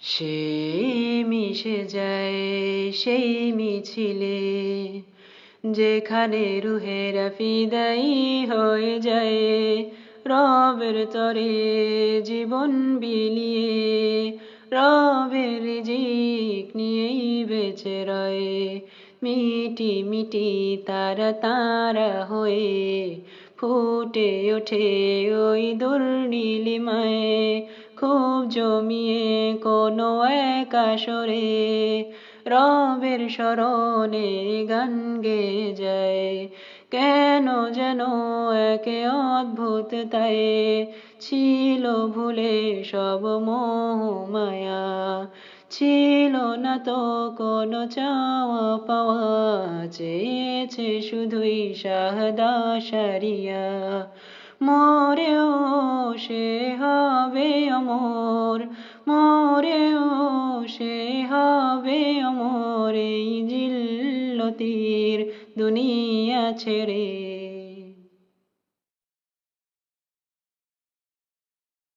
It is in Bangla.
সে মিশে যায় সেই মিছিলে, যেখানে রুহেরা ফিদাই হয়ে যায়। রবের তরে জীবন বিলিয়ে, রবের রিজিক নিয়েই বেঁচে রয়। মিটি মিটি তারা তারা হয়ে ফুটে ওঠে ওই দূর নীলিমায়। খুব জমিয়ে কোনো এক আসরে রবের স্মরণে গান গেয়ে যায়। কেন যেন একে অদ্ভুত তাই ছিল ভুলে সব মোহ মায়া। ছিল না তো কোনো চাওয়া পাওয়া, চেয়েছে শুধুই শাহাদা সারিয়া। মরেও সে হবে অমর, মরেও সে হবে অমর এই জিল্লতির দুনিয়া ছেড়ে।